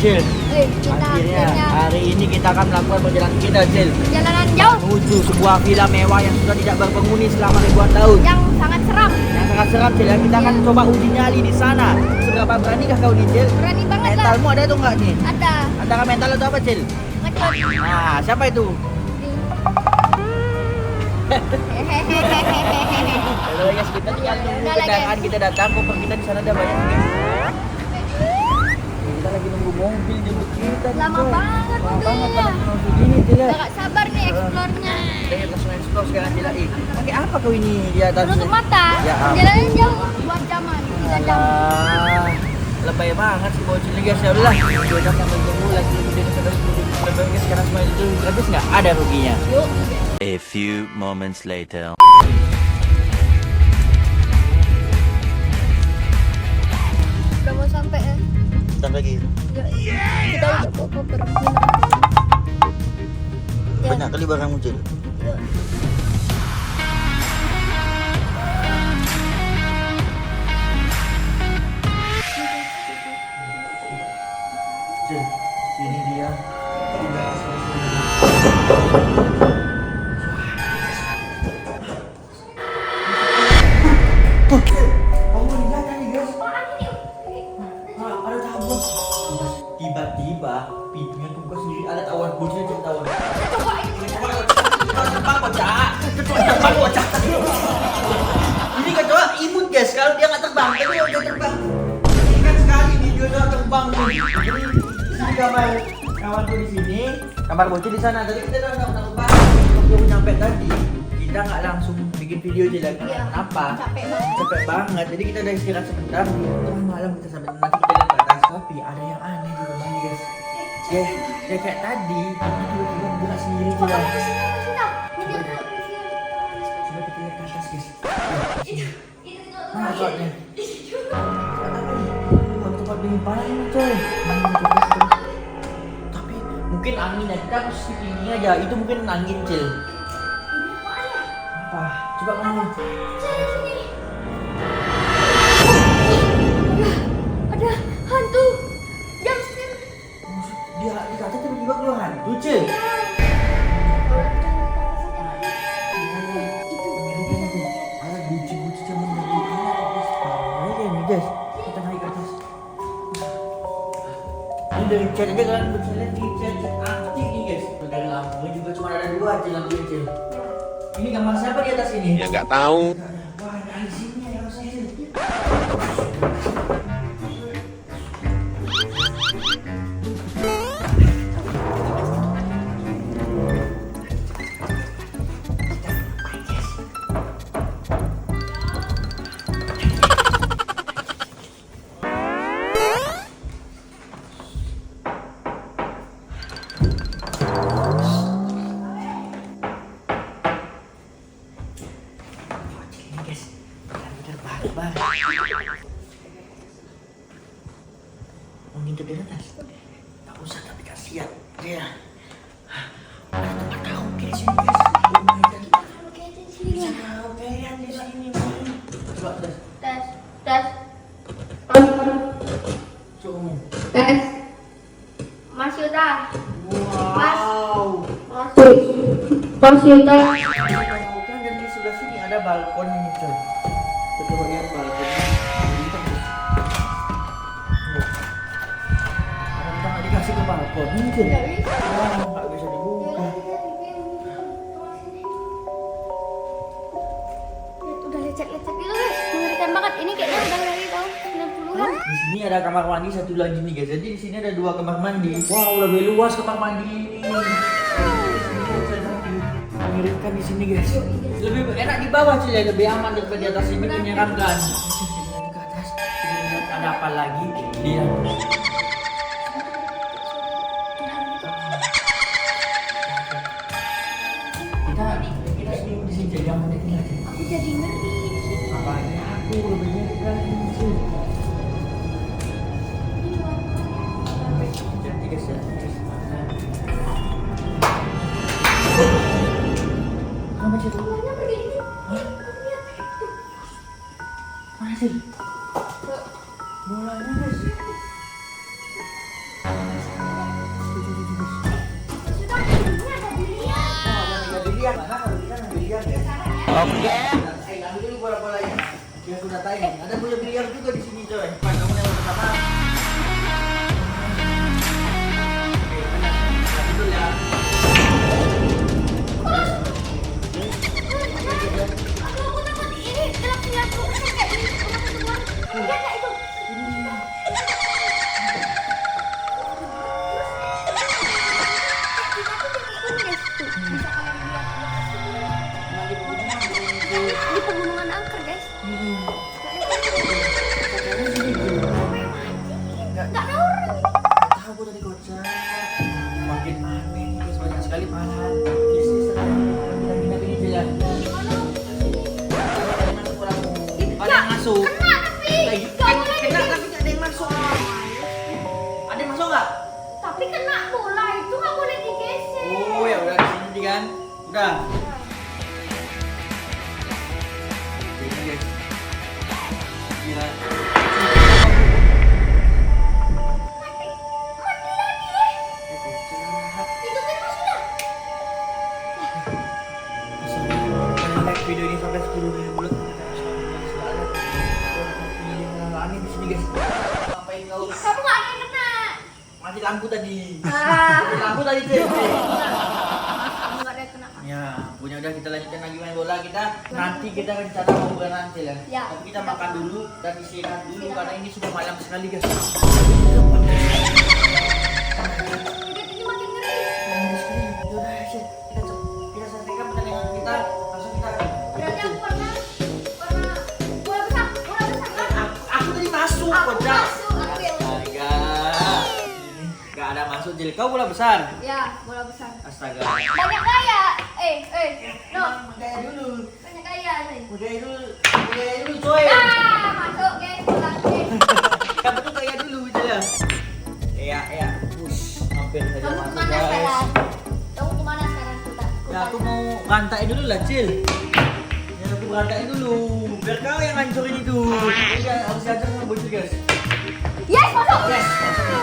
Cil. Kita Akhirnya akhirnya hari ini kita akan melakukan perjalanan kita, Cil, perjalanan jauh menuju sebuah villa mewah yang sudah tidak berpenghuni selama ribuan tahun. yang sangat seram. Yang sangat seram, Cil. Kita akan coba uji nyali di sana. Seberapa beranikah kau nih, Cil? Berani banget lah. Mentalmu ada atau enggak nih? Ada. Antara mental atau apa, Cil? Ngecut. Nah, siapa itu? Halo guys, kita tinggal tunggu Udah lah, kendaraan kita datang. Koper kita di sana ada banyak, guys. Kita lagi nunggu mobil jemput kita. Lama coy. banget Lama banget mobilnya. kan langsung gini, Cil. Udah gak sabar nih eksplornya. Kita langsung explore sekarang, Cil. Pakai apa kau ini di atas? Tutup mata. Ya ampun. Perjalanan jauh 2 jaman, 3 jam. Alah, lebay banget sih bocil guys. Ya udah, kita sambil tunggu lagi video lebih guys. Sekarang semua itu gratis nggak ada ruginya. Yuk. A few moments later. Udah mau sampai ya. Sampai lagi. Kita udah bawa koper. Ya. Banyak kali barang muncul. Yuk. Ini dia. Kamu lihat tadi guys? Ada tabung. Tiba-tiba pintunya kebuka sendiri. Ada tawon bocil jadi tawon. Terbang bocah. Ini kecoa imut guys. Kalau dia nggak terbang, tapi dia udah terbang. Ingat sekali video dia terbang nih. Ini kamarku di sini, kamar bocil di sana. Tadi kita udah takut banget. Waktu aku nyampe tadi, kita nggak langsung bikin video aja lagi. Iya. Kenapa? Capek banget. Capek banget. Jadi kita udah istirahat sebentar. Tengah malam kita sampai nanti kita lihat ke atas. Tapi ada yang aneh di rumah ini guys. Ya kayak tadi, tiba-tiba gerak sendiri Kok juga. kamu kesini? Coba kita lihat ke atas guys. Itu Mana soalnya? Tempat penyimpanan ini coy. Tapi mungkin angin ya, kita harus tinggi aja. Itu mungkin angin, Cil. Apa? Coba kamu. Ada hantu. Jumpscare. Maksud dia di kata tiba-tiba keluar hantu, Cil. Ada guci-guci zaman dahulu. Ayo nih guys, kita naik ke atas. Ini dari chat aja kalian bisa lihat di chat aktif nih guys. Dari lampu juga cuma ada 2 aja lampunya, Cil. Ini kamar siapa di atas ini? Ya nggak tahu. Wah, ada di sini ya Mas Cil. Ini guys, benar-benar barbar. Mungkin di atas. Tak usah tapi kasihan. Ya. Ada tempat tahu di sini guys. Oh my god. Bisa tahu kalian di sini. Coba tes. Tes. Coba. Tes. Masih udah. Wow. Masih udah. Kan dan di sebelah sini ada balkon ini coy. Kita coba lihat balkon. Karena kita nggak dikasih ke balkon ini coy. Nggak bisa. Nggak bisa dibuka. Udah lecet-lecet gitu guys. Mengerikan banget. Ini kayaknya udah dari tahun 90-an. Di sini ada kamar mandi satu lagi nih guys. Jadi di sini ada 2 kamar mandi. Wow, lebih luas kamar mandi ini. Mengerikan di sini guys. Lebih enak di bawah sih, lebih aman daripada di atas ini, menyeramkan. Kita ke atas, kita lihat ada apa lagi. Dia. Kita sendiri di sini jangan mendekat lagi. Aku jadi ngeri. Apalagi aku lebih ngeri lagi sih. Jadi guys ya. Apa sih? Kamarnya begini. Mana sih? Bolanya guys. Ambil dulu bola-bolanya. Dia sudah tanya. Ada bola biliar juga di sini coy. Pak, kamu yang pertama. Oke, dulu ya. Aduh, aku takut ini dalam tinggalku kayak ini. Lihat nggak itu? Di pegunungan angker guys. Nggak ada orang. Tahu gua tadi gocap. Makin aneh nih, guys. Banyak sekali malahan. Isi kita gini aja ya. Ada yang masuk. Kena tapi nggak boleh Kena di- tapi nggak ada yang masuk. Ada yang masuk nggak? Tapi kena bola itu nggak boleh digeser. Oh ya udah di sini kan. Udah. Ini guys. Gila. Mati lagi. Itu kan sudah. Like video ini sampai 10.000 bulan. Aneh di sini guys. Ngapain kau? Kamu nggak ada yang kena. Mati lampu tadi. Ah. Mati lampu tadi tuh. Kamu nggak ada yang kena. Ya, punya udah kita lanjutkan lagi main bola kita. Nanti kita rencana mau nanti lah. Ya. Tapi kita makan dulu dan istirahat dulu karena ini sudah malam sekali guys. Udah ini makin ngeri. Udah, kita selesaikan pertandingan kita. Langsung kita. Berarti aku pernah bola besar kan? Aku tadi masuk, Aku kocak. masuk, aku yang Astaga. Gak ada masuk Jil. Kau bola besar. ya bola besar. Astaga. Banyak gaya. No. Gaya dulu. Banyak gaya nih. Gaya dulu. Gaya dulu coy. Masuk guys, bola guys. Kan betul gaya dulu Jil. Iya. Push. Hampir saja Kamu masuk kemana guys. sekarang? Kamu kemana sekarang? Ya aku mau rantai dulu lah Cil. Ya aku rantai dulu. Biar kau yang hancurin itu. Udah harus diajar sama bocil guys. Yes, masuk. Yes.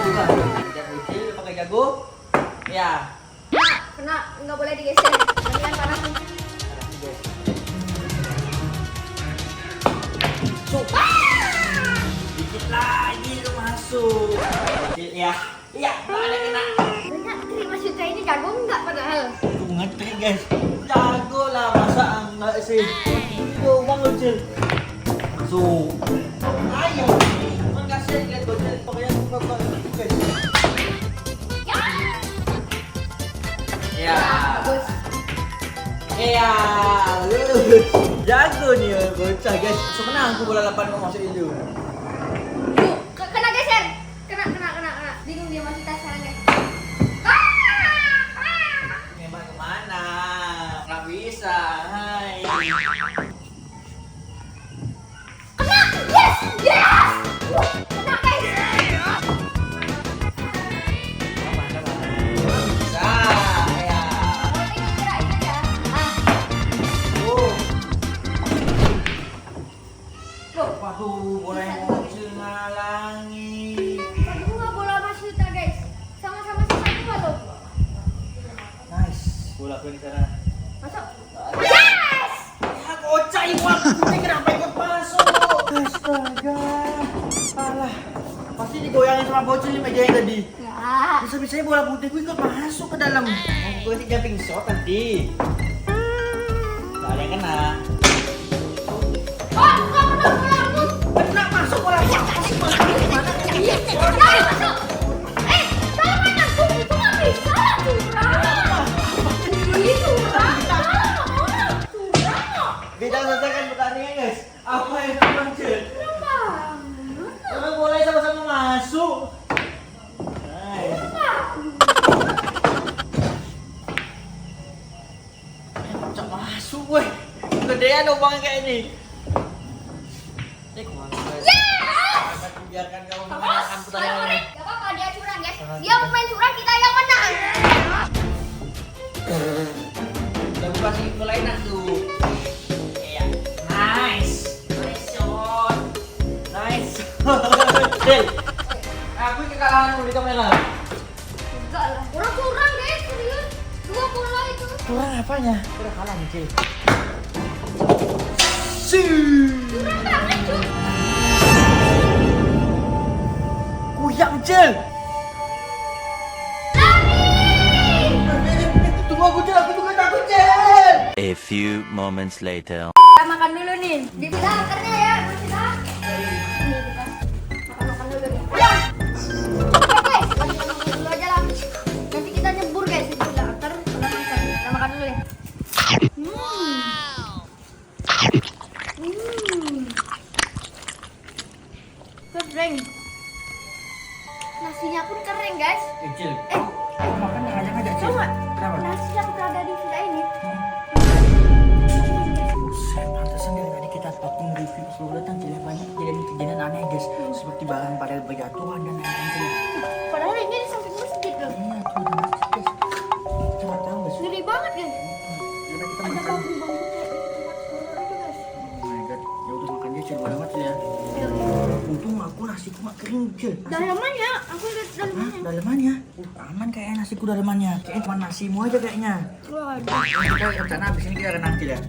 Coba. Kita bocil pakai jago. Ya. Kena, nggak boleh digeser. Jangan parah. Masuk. Dikit lagi lu masuk. Bocil ya. Iya. Ada kena. Banyak terima sutra ini jago nggak padahal. Aku ngetrik guys. Jago lah masa enggak sih. Yo bang bocil. Masuk. Ayo. Makasih lihat bocil. Pokoknya aku guys. Ya. Bagus. Iya, bagus. Jago nih bocah guys. Sebenarnya aku bola 8 mau masuk itu. Kena geser. Kena. Bingung dia masih tas sekarang guys. Memang kemana? Nggak bisa. Hai. Kena. Yes. Kena guys. Bisa. Ya. Oh, ini gerak ini ya. Loh. Waduh, bola yang kecil ngalangi. Tadi nggak bola masuk sutra guys. Sama-sama sisa loh. Nice. Bola ke sana. Masuk. Yes. Ya kocak ibu aku ini kenapa ikut masuk? Astaga. Alah. Pasti digoyangin sama bocil di meja yang tadi. Ya. Bisa-bisanya bola putihku ikut masuk ke dalam. Gue sih jumping shot nanti. Gak ada yang kena. Oh, nggak kena bola aku. Kena masuk bola. Masuk bola. Gimana? Iya, masuk. Tangan aku itu nggak bisa lah curang. Itu curang. Kita selesaikan pertandingan guys. Apa yang terjadi? Kenapa? Orang bola sama-sama masuk. Nice. Kocak masuk weh. Gedean lubangnya kayak ini. Biarkan kamu menangkan pertandingan ini. Gak apa-apa dia curang guys. Dia mau main curang kita yang menang. Udah buka sih mulai enak tuh. Iya. Nice. Nice shot. Nice. Del. Aku kekalahan di kamera. Enggak lah. Orang curang guys serius. 2 bola itu. Kurang apanya? Kurang kalah nih, Cil. Curang banget, Cuk. Kuyang, Cil. Tunggu aku, Cil. Aku juga takut, Cil. A few moments later. Kita makan dulu nih. Dibilang akarnya ya, kita. Ini kita makan dulu nih. Ya. Oke guys, makan dulu aja lah. Nanti kita nyebur guys. Dibilang akar, kita makan dulu ya. Kering. Nasinya pun kering guys. Cil. Makan yang ngajak-ngajak, Cil. Tahu nggak? Kenapa? Nasi yang berada di kita ini. Saya pantasan dari tadi kita patung review seluruh datang Cil. Banyak kejadian aneh guys. Seperti barang pada berjatuhan dan lain-lain, Cil. Padahal ini di samping masjid loh. Iya, tuh ada masjid guys. Kita nggak tahu guys. Ngeri banget guys. Yaudah kita Ada makan. bambu-bambu kayak tempat sekolah itu guys. Oh my god. Ya udah makan dia, Cil. Banget Cil ya. Untung aku nasiku nggak kering, Cil. Dalamannya, aku lihat Hah? dalamannya. Dalemannya? Aman kayaknya nasiku dalemannya. Kayaknya cuma nasimu aja kayaknya. Waduh. Kita rencana abis ini kita renang, Cil ya.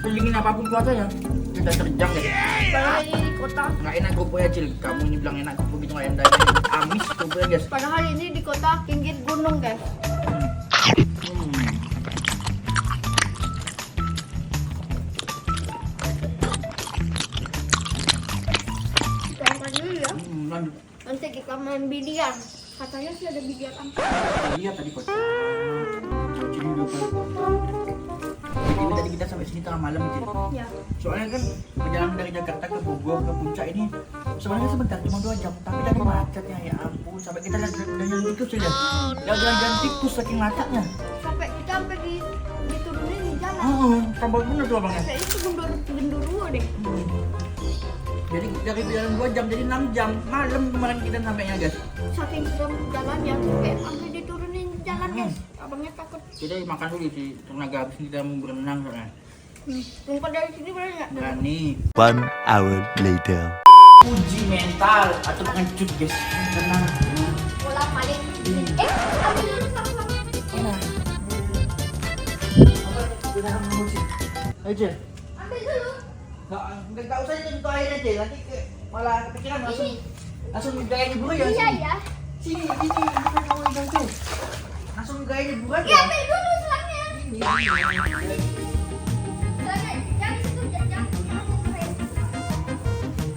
Pelingin apapun cuacanya, kita terjang deh. Padahal ini di kota. Nggak enak goponya, Cil. Kamu ini bilang enak gopo gitu nggak enak. Amis goponya guys. Padahal ini di kota pinggir gunung guys. Kita makan dulu ya. Lanjut. Nanti kita main biliar. Katanya sih ada biliar apa? Iya tadi kok. Jadi lupa. Jadi tadi kita sampai sini tengah malam, Cil. Ya. Soalnya kan perjalanan dari Jakarta ke Bogor ke puncak ini sebenarnya sebentar cuma 2 jam, tapi tadi macetnya ya ampun sampai kita lihat jalan tikus aja. Jalan tikus saking macetnya. Sampai diturunin di jalan. Sampai bener tuh abangnya. Kayaknya itu genderuwo deh. Jadi dari jalan 2 jam jadi 6 jam malam kemarin kita sampainya guys. Saking serem jalannya sampai diturunin di jalan guys. Abangnya takut. Kita makan dulu di tenaga habis ini kita mau berenang soalnya. Lompat dari sini boleh nggak? Berani. 1 hour later. Uji mental atau pengecut guys. Tenang. Bola paling. Ambil dulu sama-sama. Ayo Cil. Ambil dulu. Nggak usah itu airnya Cil. Nanti malah kepikiran langsung gaya nyebur ya. Iya ya. Sini bukan kamu yang Cil. Langsung gaya nyebur aja. Ya ambil dulu selangnya. Selangnya jangan situ jangan.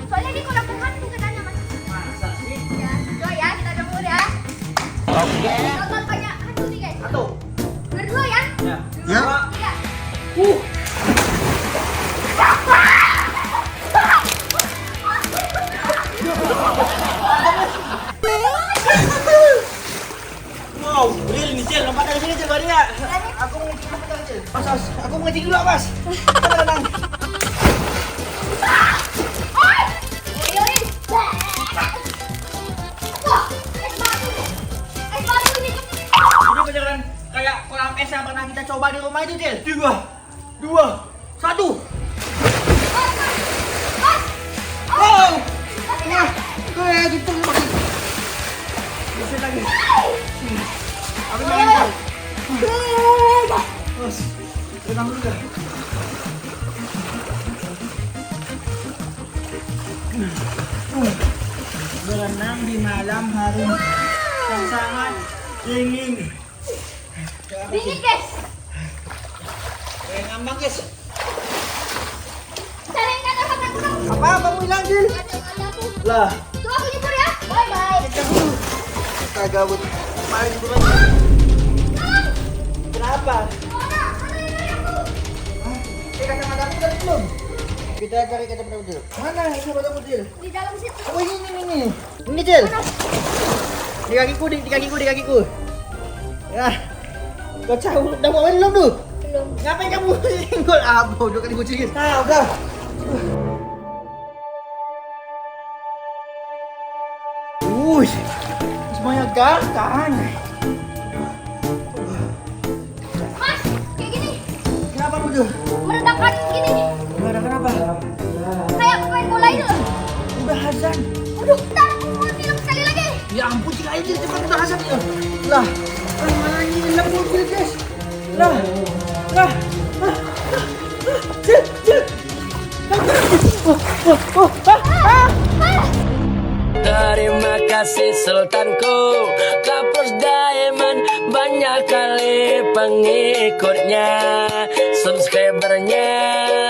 Soalnya di kolam renang katanya mas. Masa sih? Ya, dua ya kita jemur ya. Oke. Total banyak hantu nih guys. Satu. Berdua ya. Ya. Dua, tiga. Wow, real nih Cil, lompat dari sini Cil, bari ya. Aku ngecek lompat dari Cil. Mas, aku ngecek dulu Mas. Tenang. Wah, es batu. Es batu ini. Ini beneran kayak kolam es yang pernah kita coba di rumah itu Cil. 3, 2, 1. Wow. Wah, kayak gitu makin. Bisa lagi. Aku main Cil. Mas, tenang dulu dah. Berenang di malam hari yang sangat dingin. Dingin guys. Kayak ngambang guys. Cari yang kata kata kurang. Apa kamu hilang Cil? Ada aku. Lah, Tuh aku nyebur ya. Bye bye. kita gabut. Mari dulu lagi. Kenapa? Kacamata aku udah belum? Kita cari kacamata Cil. Mana kacamata Cil? Di dalam situ. Oh ini. Ini Cil. Di kakiku. Ya. Kau tahu udah mau main belum tuh? Belum. Ngapain kamu singgol? Ah, bodoh kali kucing. Nah, udah. Semuanya gampang. Mas, kayak gini. Kenapa bodoh? Meredakan gini. Gak ada kenapa? Kayak main bola itu. Udah azan. Aduh, ntar aku mau minum sekali lagi. Ya ampun, cik aja cepat udah azan ya. Lah, mana ini lembut guys. Lah. Terima kasih sultanku, Kapus Diamond banyak kali pengikutnya, subscribernya.